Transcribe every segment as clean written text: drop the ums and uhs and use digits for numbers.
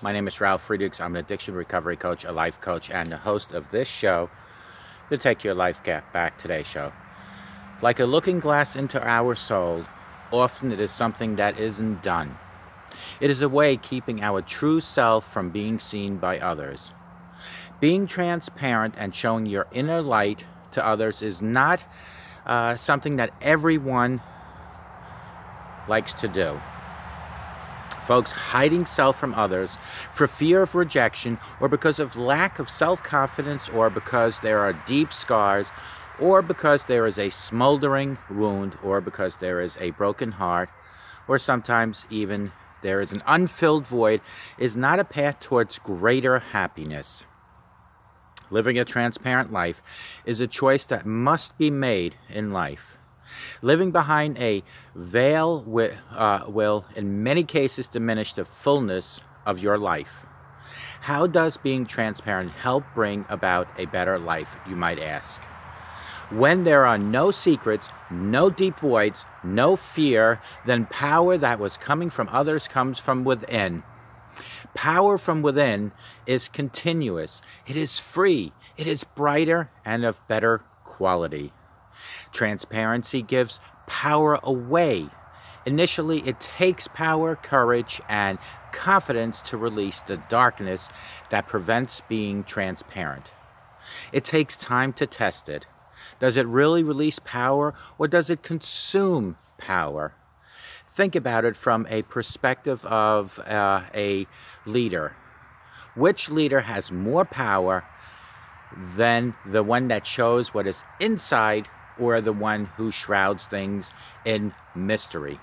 My name is Ralf Friedrichs. I'm an addiction recovery coach, a life coach, and the host of this show, the Take Your Life Back Today show. Like a looking glass into our soul, often it is something that isn't done. It is a way keeping our true self from being seen by others. Being transparent and showing your inner light to others is not something that everyone likes to do. Folks hiding self from others for fear of rejection, or because of lack of self-confidence, or because there are deep scars, or because there is a smoldering wound, or because there is a broken heart, or sometimes even there is an unfilled void, is not a path towards greater happiness. Living a transparent life is a choice that must be made in life. Living behind a veil will, in many cases, diminish the fullness of your life. How does being transparent help bring about a better life, you might ask? When there are no secrets, no deep voids, no fear, then power that was coming from others comes from within. Power from within is continuous. It is free. It is brighter and of better quality. Transparency gives power away. Initially, it takes power, courage, and confidence to release the darkness that prevents being transparent. It takes time to test it. Does it really release power, or does it consume power? Think about it from a perspective of a leader. Which leader has more power than the one that shows what is inside, or the one who shrouds things in mystery?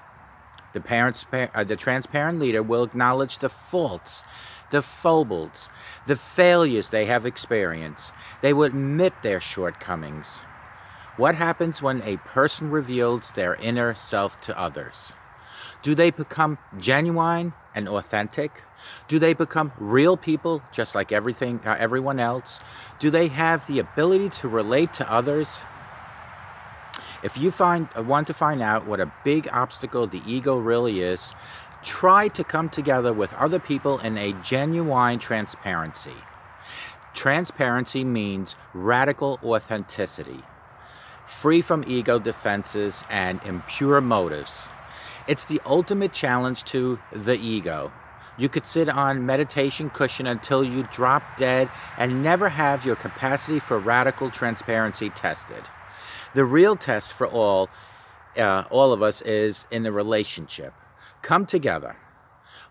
The transparent leader will acknowledge the faults, the foibles, the failures they have experienced. They will admit their shortcomings. What happens when a person reveals their inner self to others? Do they become genuine and authentic? Do they become real people just like everyone else? Do they have the ability to relate to others? If you want to find out what a big obstacle the ego really is, try to come together with other people in a genuine transparency. Transparency means radical authenticity, free from ego defenses and impure motives. It's the ultimate challenge to the ego. You could sit on meditation cushion until you drop dead and never have your capacity for radical transparency tested. The real test for all of us is in the relationship. Come together.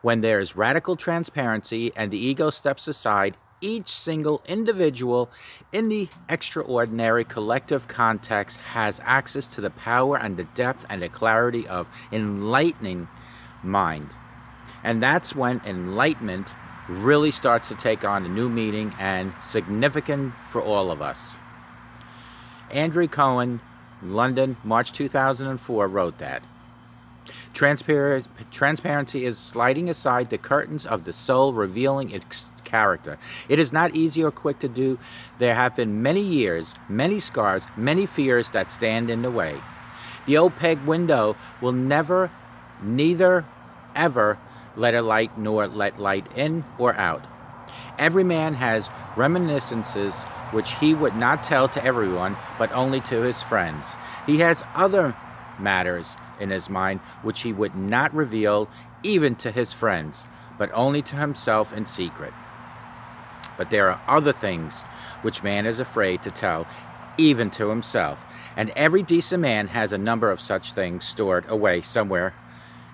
When there is radical transparency and the ego steps aside, each single individual in the extraordinary collective context has access to the power and the depth and the clarity of enlightening mind. And that's when enlightenment really starts to take on a new meaning and significant for all of us. Andrew Cohen, London, March 2004, wrote that transparency is sliding aside the curtains of the soul, revealing its character. It is not easy or quick to do. There have been many years, many scars, many fears that stand in the way. The opaque window will neither ever let a light nor let light in or out. Every man has reminiscences which he would not tell to everyone, but only to his friends. He has other matters in his mind which he would not reveal even to his friends, but only to himself in secret. But there are other things which man is afraid to tell even to himself, and every decent man has a number of such things stored away somewhere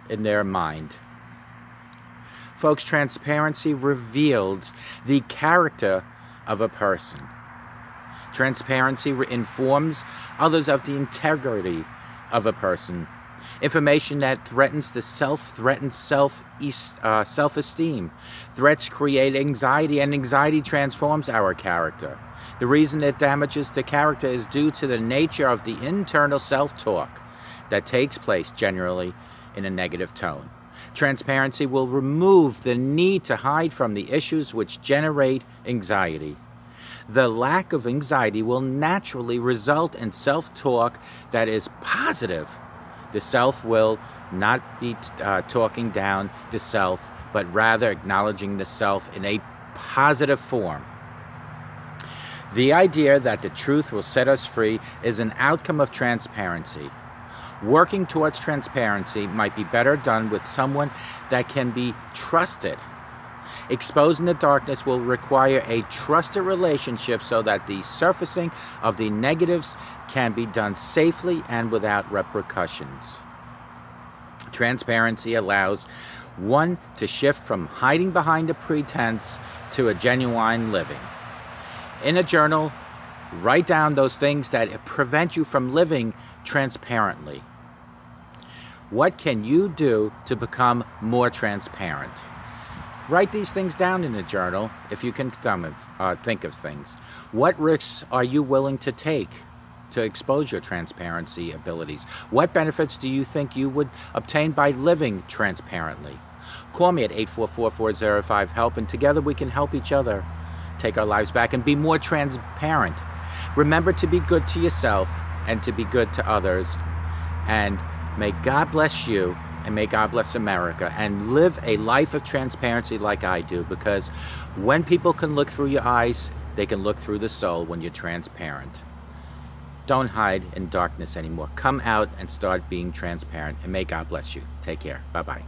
in their mind. Folks, transparency reveals the character of a person. Transparency informs others of the integrity of a person. Information that threatens the self threatens self-esteem. Threats create anxiety, and anxiety transforms our character. The reason it damages the character is due to the nature of the internal self-talk that takes place generally in a negative tone. Transparency will remove the need to hide from the issues which generate anxiety. The lack of anxiety will naturally result in self-talk that is positive. The self will not be talking down the self, but rather acknowledging the self in a positive form. The idea that the truth will set us free is an outcome of transparency. Working towards transparency might be better done with someone that can be trusted. Exposing the darkness will require a trusted relationship so that the surfacing of the negatives can be done safely and without repercussions. Transparency allows one to shift from hiding behind a pretense to a genuine living. In a journal, write down those things that prevent you from living transparently. What can you do to become more transparent? Write these things down in a journal if you can think of things. What risks are you willing to take to expose your transparency abilities? What benefits do you think you would obtain by living transparently? Call me at 844-405-HELP, and together we can help each other take our lives back and be more transparent. Remember to be good to yourself and to be good to others. And may God bless you, and may God bless America, and live a life of transparency like I do, because when people can look through your eyes, they can look through the soul when you're transparent. Don't hide in darkness anymore. Come out and start being transparent, and may God bless you. Take care. Bye-bye.